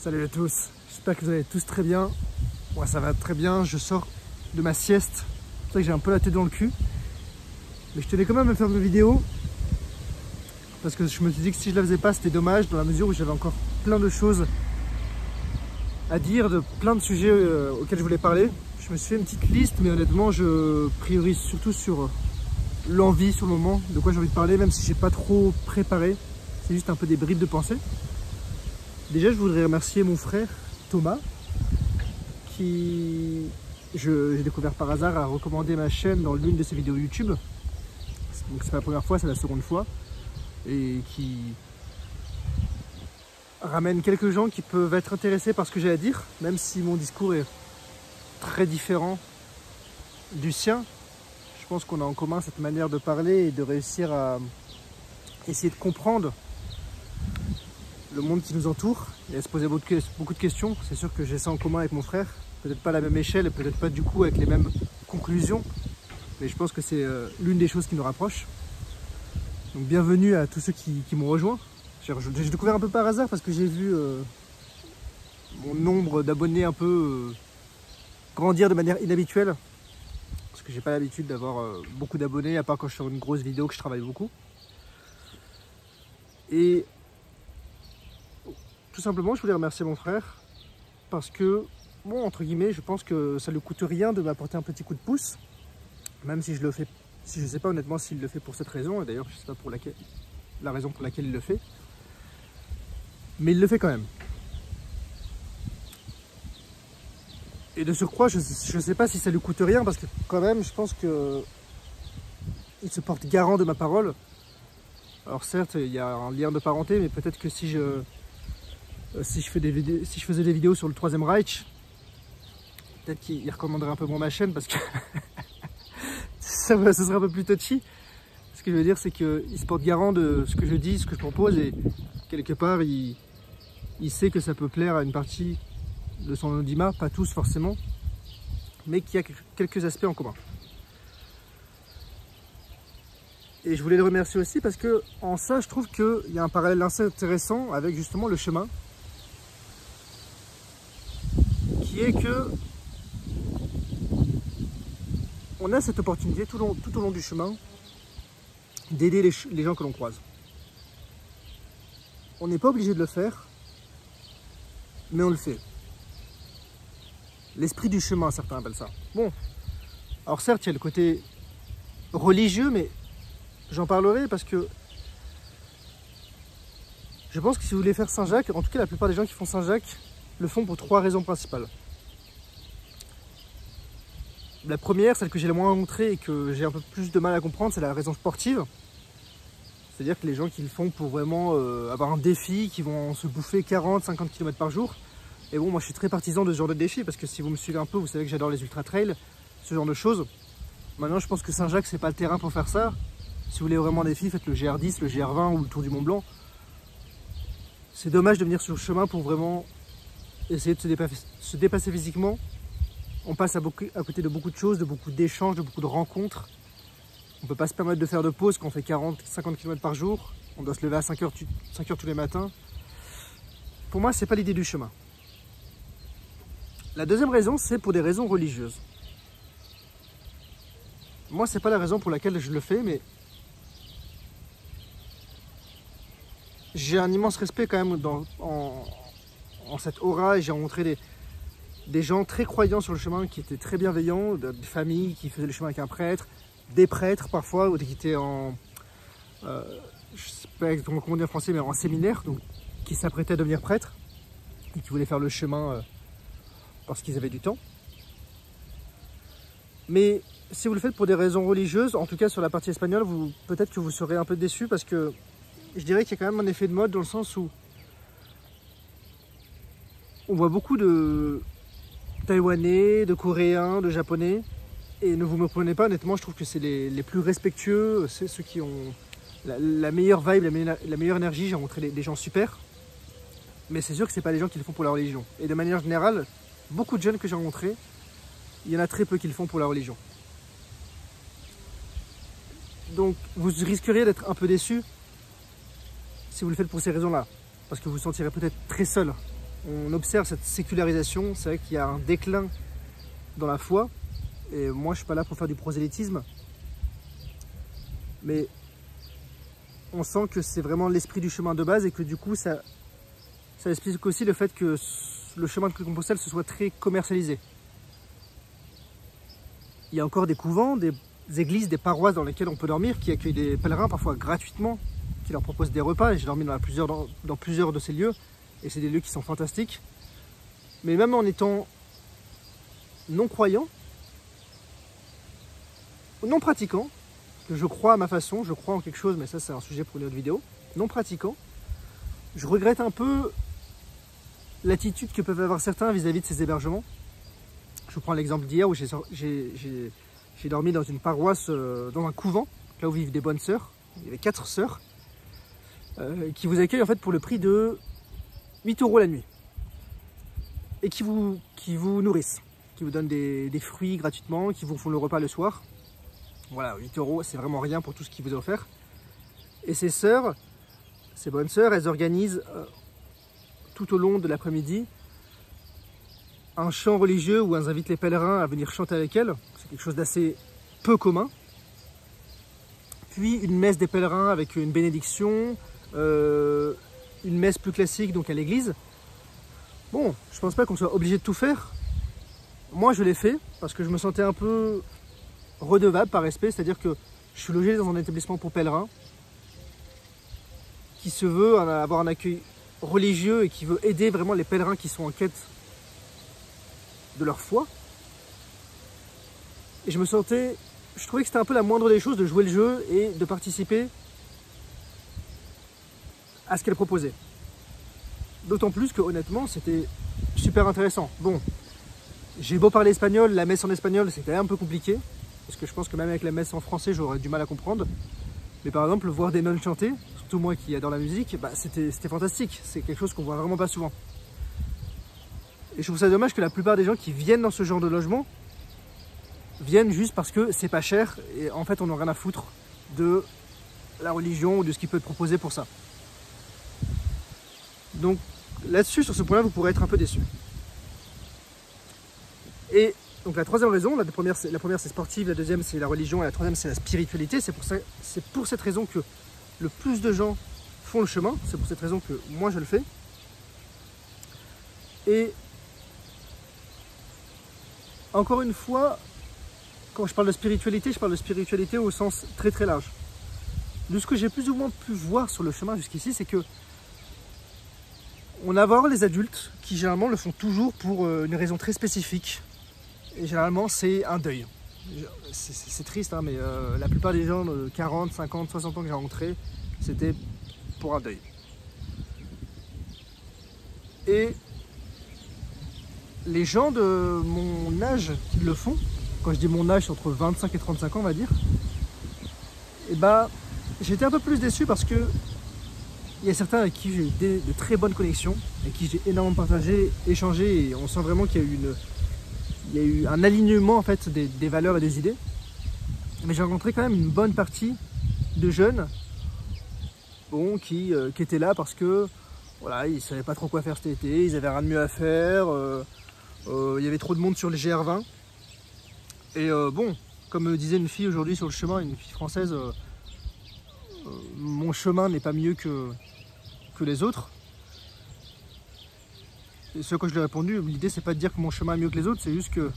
Salut à tous, j'espère que vous allez tous très bien. Moi ça va très bien, je sors de ma sieste. C'est pour ça que j'ai un peu la tête dans le cul. Mais je tenais quand même à faire une vidéo. Parce que je me suis dit que si je la faisais pas c'était dommage, dans la mesure où j'avais encore plein de choses à dire, de plein de sujets auxquels je voulais parler. Je me suis fait une petite liste, mais honnêtement je priorise surtout sur l'envie sur le moment, de quoi j'ai envie de parler, même si j'ai pas trop préparé. C'est juste un peu des bribes de pensée. Déjà, je voudrais remercier mon frère Thomas, qui, j'ai découvert par hasard, a recommandé ma chaîne dans l'une de ses vidéos YouTube. Donc c'est pas la première fois, c'est la seconde fois. Et qui ramène quelques gens qui peuvent être intéressés par ce que j'ai à dire, même si mon discours est très différent du sien. Je pense qu'on a en commun cette manière de parler et de réussir à essayer de comprendre le monde qui nous entoure et à se poser beaucoup de questions. C'est sûr que j'ai ça en commun avec mon frère, peut-être pas à la même échelle et peut-être pas du coup avec les mêmes conclusions, mais je pense que c'est l'une des choses qui nous rapproche. Donc bienvenue à tous ceux qui m'ont rejoint. J'ai découvert un peu par hasard parce que j'ai vu mon nombre d'abonnés un peu grandir de manière inhabituelle, parce que j'ai pas l'habitude d'avoir beaucoup d'abonnés, à part quand je fais une grosse vidéo que je travaille beaucoup. Et tout simplement, je voulais remercier mon frère parce que, bon, entre guillemets, je pense que ça ne lui coûte rien de m'apporter un petit coup de pouce, même si je le fais, si je ne sais pas honnêtement s'il le fait pour cette raison, et d'ailleurs je ne sais pas pour la raison pour laquelle il le fait, mais il le fait quand même. Et de surcroît, je ne sais pas si ça lui coûte rien parce que quand même, je pense que il se porte garant de ma parole. Alors certes, il y a un lien de parenté, mais peut-être que si je faisais des vidéos sur le Troisième Reich, peut-être qu'il recommanderait un peu moins ma chaîne parce que ce serait un peu plus touchy. Ce que je veux dire, c'est qu'il se porte garant de ce que je dis, ce que je propose, et quelque part, il sait que ça peut plaire à une partie de son audimat, pas tous forcément, mais qu'il y a quelques aspects en commun. Et je voulais le remercier aussi parce que en ça, je trouve qu'il y a un parallèle assez intéressant avec justement le chemin, qui est que on a cette opportunité tout au long du chemin d'aider les gens que l'on croise. On n'est pas obligé de le faire, mais on le fait. L'esprit du chemin, certains appellent ça. Bon, alors certes, il y a le côté religieux, mais j'en parlerai parce que je pense que si vous voulez faire Saint-Jacques, en tout cas la plupart des gens qui font Saint-Jacques le font pour 3 raisons principales. La première, celle que j'ai le moins montrée et que j'ai un peu plus de mal à comprendre, c'est la raison sportive. C'est-à-dire que les gens qui le font pour vraiment avoir un défi, qui vont se bouffer 40-50 km par jour. Et bon, moi je suis très partisan de ce genre de défi parce que si vous me suivez un peu, vous savez que j'adore les ultra-trails, ce genre de choses. Maintenant, je pense que Saint-Jacques, c'est pas le terrain pour faire ça. Si vous voulez vraiment un défi, faites le GR10, le GR20 ou le Tour du Mont Blanc. C'est dommage de venir sur le chemin pour vraiment essayer de se dépasser physiquement. On passe à côté de beaucoup de choses, de beaucoup d'échanges, de beaucoup de rencontres. On ne peut pas se permettre de faire de pause quand on fait 40-50 km par jour. On doit se lever à 5 heures tous les matins. Pour moi, ce n'est pas l'idée du chemin. La deuxième raison, c'est pour des raisons religieuses. Moi, ce n'est pas la raison pour laquelle je le fais, mais j'ai un immense respect quand même en cette aura, et j'ai rencontré des gens très croyants sur le chemin qui étaient très bienveillants, des familles qui faisaient le chemin avec un prêtre, des prêtres parfois, ou qui étaient en, je ne sais pas exactement comment dire en français, mais en séminaire, donc qui s'apprêtaient à devenir prêtres et qui voulaient faire le chemin parce qu'ils avaient du temps. Mais si vous le faites pour des raisons religieuses, en tout cas sur la partie espagnole, peut-être que vous serez un peu déçus parce que je dirais qu'il y a quand même un effet de mode dans le sens où on voit beaucoup de Taïwanais, de Coréens, de Japonais, et ne vous me prenez pas, honnêtement, je trouve que c'est les plus respectueux, c'est ceux qui ont la meilleure vibe, la meilleure énergie. J'ai rencontré des gens super, mais c'est sûr que ce n'est pas les gens qui le font pour la religion. Et de manière générale, beaucoup de jeunes que j'ai rencontrés, il y en a très peu qui le font pour la religion. Donc vous risqueriez d'être un peu déçus si vous le faites pour ces raisons-là, parce que vous vous sentirez peut-être très seul on observe cette sécularisation, c'est vrai qu'il y a un déclin dans la foi. Et moi, je suis pas là pour faire du prosélytisme. Mais on sent que c'est vraiment l'esprit du chemin de base et que du coup, ça explique aussi le fait que le chemin de Compostelle se soit très commercialisé. Il y a encore des couvents, des églises, des paroisses dans lesquelles on peut dormir, qui accueillent des pèlerins parfois gratuitement, qui leur proposent des repas. Et j'ai dormi dans plusieurs de ces lieux et c'est des lieux qui sont fantastiques. Mais même en étant non croyant, non pratiquant, que je crois à ma façon, je crois en quelque chose, mais ça c'est un sujet pour une autre vidéo, non pratiquant, je regrette un peu l'attitude que peuvent avoir certains vis-à-vis de ces hébergements. Je vous prends l'exemple d'hier où j'ai dormi dans une paroisse, dans un couvent, là où vivent des bonnes sœurs. Il y avait 4 sœurs qui vous accueillent en fait pour le prix de 8 € la nuit. Et qui vous nourrissent, qui vous donnent des fruits gratuitement, qui vous font le repas le soir. Voilà, 8 €, c'est vraiment rien pour tout ce qui vous est offert. Et ces sœurs, ces bonnes sœurs, elles organisent tout au long de l'après-midi un chant religieux où elles invitent les pèlerins à venir chanter avec elles. C'est quelque chose d'assez peu commun. Puis une messe des pèlerins avec une bénédiction, une messe plus classique donc à l'église. Bon, je pense pas qu'on soit obligé de tout faire. Moi je l'ai fait parce que je me sentais un peu redevable par respect, c'est-à-dire que je suis logé dans un établissement pour pèlerins qui se veut avoir un accueil religieux et qui veut aider vraiment les pèlerins qui sont en quête de leur foi. Et je trouvais que c'était un peu la moindre des choses de jouer le jeu et de participer à ce qu'elle proposait. D'autant plus que honnêtement c'était super intéressant. Bon, j'ai beau parler espagnol, la messe en espagnol c'était un peu compliqué, parce que je pense que même avec la messe en français j'aurais du mal à comprendre. Mais par exemple voir des nonnes chanter, surtout moi qui adore la musique, bah, c'était fantastique, c'est quelque chose qu'on voit vraiment pas souvent. Et je trouve ça dommage que la plupart des gens qui viennent dans ce genre de logement viennent juste parce que c'est pas cher et en fait on n'a rien à foutre de la religion ou de ce qu'il peut être proposé pour ça. Donc là-dessus, sur ce point-là, vous pourrez être un peu déçus. Et donc la troisième raison, la première c'est sportive, la deuxième c'est la religion et la troisième c'est la spiritualité. C'est pour cette raison que le plus de gens font le chemin, c'est pour cette raison que moi je le fais. Et encore une fois, quand je parle de spiritualité, je parle de spiritualité au sens très très large. De ce que j'ai plus ou moins pu voir sur le chemin jusqu'ici, c'est que on va voir les adultes qui généralement le font toujours pour une raison très spécifique. Et généralement c'est un deuil. C'est triste, hein, mais la plupart des gens de 40, 50, 60 ans que j'ai rencontrés, c'était pour un deuil. Et les gens de mon âge qui le font, quand je dis mon âge, c'est entre 25 et 35 ans on va dire, et bah j'ai été un peu plus déçu parce que il y a certains avec qui j'ai eu de très bonnes connexions, avec qui j'ai énormément partagé, échangé, et on sent vraiment qu'il y a eu un alignement en fait des valeurs et des idées. Mais j'ai rencontré quand même une bonne partie de jeunes bon, qui étaient là parce que voilà, ils ne savaient pas trop quoi faire cet été, ils avaient rien de mieux à faire, il y avait trop de monde sur le GR20. Et bon, comme me disait une fille aujourd'hui sur le chemin, une fille française, mon chemin n'est pas mieux que les autres. Et ce que je lui ai répondu, l'idée c'est pas de dire que mon chemin est mieux que les autres, c'est juste que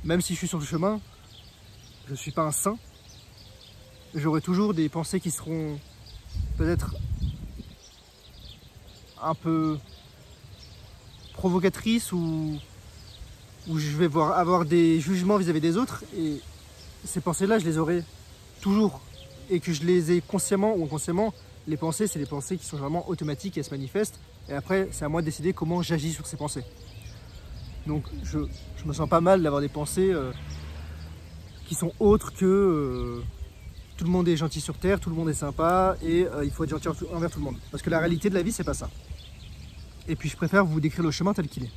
même si je suis sur le chemin, je ne suis pas un saint. J'aurai toujours des pensées qui seront peut-être un peu provocatrices ou je vais avoir des jugements vis-à-vis des autres, et ces pensées-là je les aurai toujours, et que je les ai consciemment ou inconsciemment. Les pensées, c'est des pensées qui sont vraiment automatiques et elles se manifestent, et après c'est à moi de décider comment j'agis sur ces pensées. Donc je me sens pas mal d'avoir des pensées qui sont autres que tout le monde est gentil sur terre, tout le monde est sympa et il faut être gentil envers tout le monde. Parce que la réalité de la vie, c'est pas ça. Et puis je préfère vous décrire le chemin tel qu'il est.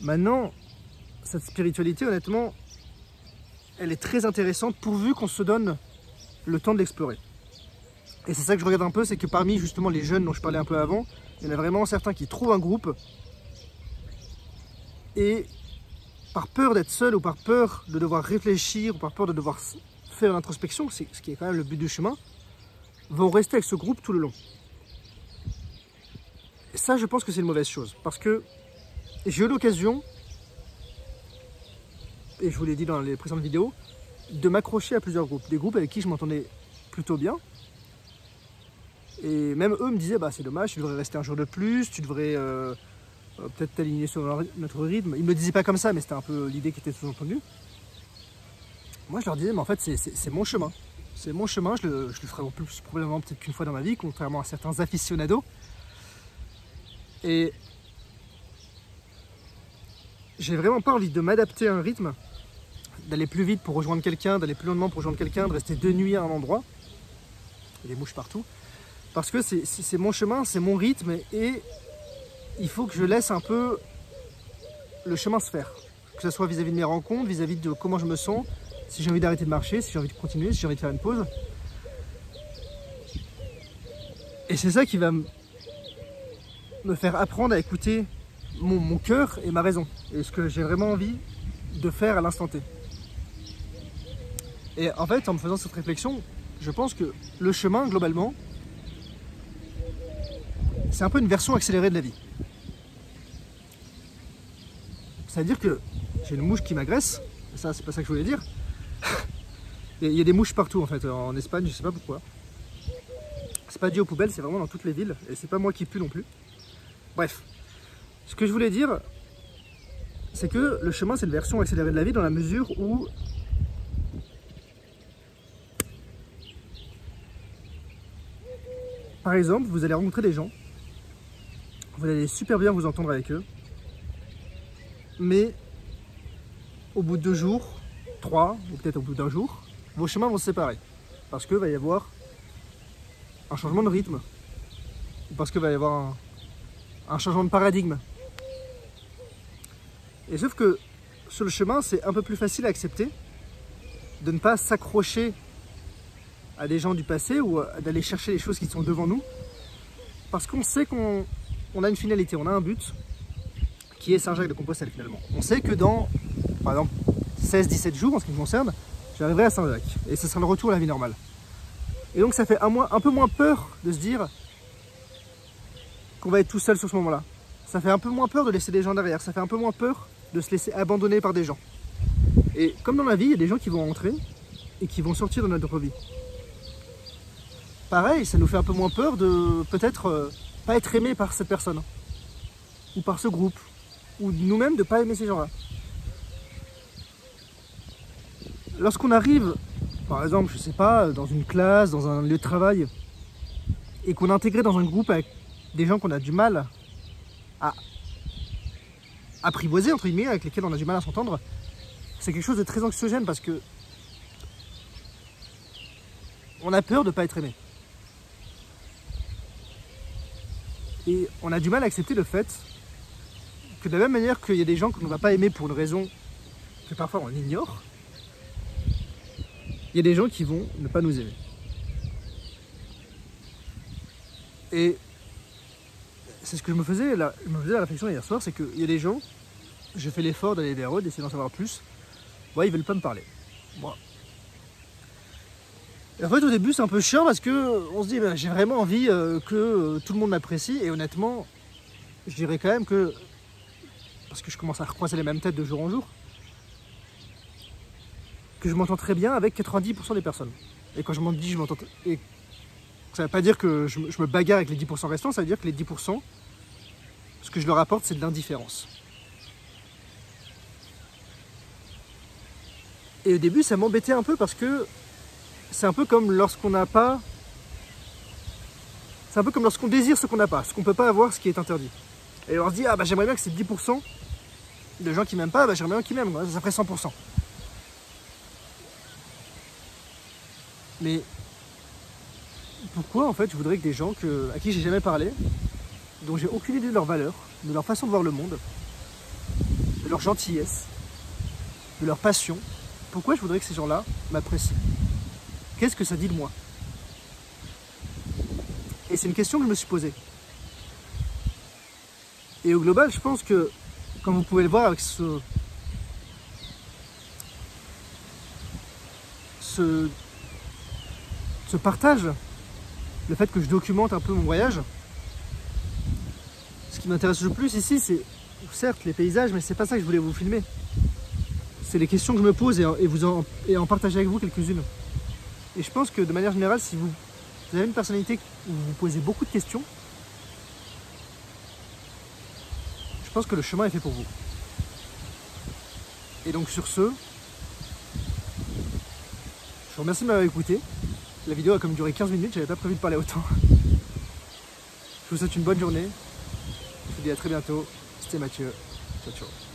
Maintenant, cette spiritualité, honnêtement, elle est très intéressante pourvu qu'on se donne le temps de l'explorer. Et c'est ça que je regarde un peu, c'est que parmi justement les jeunes dont je parlais un peu avant, il y en a vraiment certains qui trouvent un groupe et par peur d'être seul ou par peur de devoir réfléchir ou par peur de devoir faire l'introspection, ce qui est quand même le but du chemin, vont rester avec ce groupe tout le long. Et ça, je pense que c'est une mauvaise chose parce que j'ai eu l'occasion, et je vous l'ai dit dans les précédentes vidéos, de m'accrocher à plusieurs groupes, des groupes avec qui je m'entendais plutôt bien. Et même eux me disaient, bah, c'est dommage, tu devrais rester un jour de plus, tu devrais peut-être t'aligner sur notre rythme. Ils me le disaient pas comme ça, mais c'était un peu l'idée qui était sous-entendue. Moi, je leur disais, mais en fait, c'est mon chemin. C'est mon chemin, je le ferai en plus probablement peut-être qu'une fois dans ma vie, contrairement à certains aficionados. Et j'ai vraiment pas envie de m'adapter à un rythme, d'aller plus vite pour rejoindre quelqu'un, d'aller plus lentement pour rejoindre quelqu'un, de rester 2 nuits à un endroit. Il y a des mouches partout. Parce que c'est mon chemin, c'est mon rythme et il faut que je laisse un peu le chemin se faire. Que ce soit vis-à-vis de mes rencontres, vis-à-vis de comment je me sens, si j'ai envie d'arrêter de marcher, si j'ai envie de continuer, si j'ai envie de faire une pause. Et c'est ça qui va me faire apprendre à écouter mon cœur et ma raison. Et ce que j'ai vraiment envie de faire à l'instant T. Et en fait, en me faisant cette réflexion, je pense que le chemin, globalement, c'est un peu une version accélérée de la vie. C'est-à-dire que j'ai une mouche qui m'agresse, ça c'est pas ça que je voulais dire. Il y a des mouches partout en fait, en Espagne, je sais pas pourquoi. C'est pas dû aux poubelles, c'est vraiment dans toutes les villes, et c'est pas moi qui pue non plus. Bref, ce que je voulais dire, c'est que le chemin c'est une version accélérée de la vie dans la mesure où par exemple, vous allez rencontrer des gens, vous allez super bien vous entendre avec eux, mais au bout de 2 jours, 3, ou peut-être au bout d'un jour, vos chemins vont se séparer. Parce qu'il va y avoir un changement de rythme, ou parce qu'il va y avoir un changement de paradigme. Et sauf que sur le chemin, c'est un peu plus facile à accepter de ne pas s'accrocher à des gens du passé ou d'aller chercher les choses qui sont devant nous, parce qu'on sait qu'on a une finalité, on a un but qui est Saint-Jacques-de-Compostelle finalement. On sait que dans, par exemple, 16-17 jours en ce qui me concerne, j'arriverai à Saint-Jacques et ce sera le retour à la vie normale. Et donc ça fait un peu moins peur de se dire qu'on va être tout seul sur ce moment-là. Ça fait un peu moins peur de laisser des gens derrière, ça fait un peu moins peur de se laisser abandonner par des gens. Et comme dans la vie, il y a des gens qui vont entrer et qui vont sortir de notre vie. Pareil, ça nous fait un peu moins peur de peut-être pas être aimé par cette personne, ou par ce groupe, ou nous-mêmes de ne pas aimer ces gens-là. Lorsqu'on arrive, par exemple, je sais pas, dans une classe, dans un lieu de travail, et qu'on est intégré dans un groupe avec des gens qu'on a du mal à apprivoiser, entre guillemets, avec lesquels on a du mal à s'entendre, c'est quelque chose de très anxiogène parce que on a peur de ne pas être aimé. Et on a du mal à accepter le fait que de la même manière qu'il y a des gens qu'on ne va pas aimer pour une raison que parfois on ignore, il y a des gens qui vont ne pas nous aimer. Et c'est ce que je me faisais la réflexion hier soir, c'est qu'il y a des gens, je fais l'effort d'aller vers eux, d'essayer d'en savoir plus, ouais, ils veulent pas me parler. Bon. Et en fait au début c'est un peu chiant parce que on se dit ben, j'ai vraiment envie que tout le monde m'apprécie et honnêtement je dirais quand même que, parce que je commence à recroiser les mêmes têtes de jour en jour, que je m'entends très bien avec 90% des personnes. Et quand je m'en dis je m'entends... Et ça ne veut pas dire que je me bagarre avec les 10% restants, ça veut dire que les 10%, ce que je leur apporte c'est de l'indifférence. Et au début ça m'embêtait un peu parce que c'est un peu comme lorsqu'on n'a pas... C'est un peu comme lorsqu'on désire ce qu'on n'a pas, ce qu'on ne peut pas avoir, ce qui est interdit. Et on se dit, ah bah j'aimerais bien que ces 10% de gens qui m'aiment pas, bah j'aimerais bien qu'ils m'aiment, ça ferait 100%. Mais pourquoi en fait je voudrais que des gens à qui j'ai jamais parlé, dont j'ai aucune idée de leur valeur, de leur façon de voir le monde, de leur gentillesse, de leur passion, pourquoi je voudrais que ces gens-là m'apprécient? Qu'est-ce que ça dit de moi? Et c'est une question que je me suis posée. Et au global, je pense que, comme vous pouvez le voir avec ce partage, le fait que je documente un peu mon voyage, ce qui m'intéresse le plus ici, c'est certes les paysages, mais c'est pas ça que je voulais vous filmer. C'est les questions que je me pose et en partager avec vous quelques-unes. Et je pense que de manière générale, si vous avez une personnalité où vous vous posez beaucoup de questions, je pense que le chemin est fait pour vous. Et donc sur ce, je vous remercie de m'avoir écouté. La vidéo a comme duré 15 minutes, j'avais pas prévu de parler autant. Je vous souhaite une bonne journée. Je vous dis à très bientôt. C'était Mathieu. Ciao, ciao.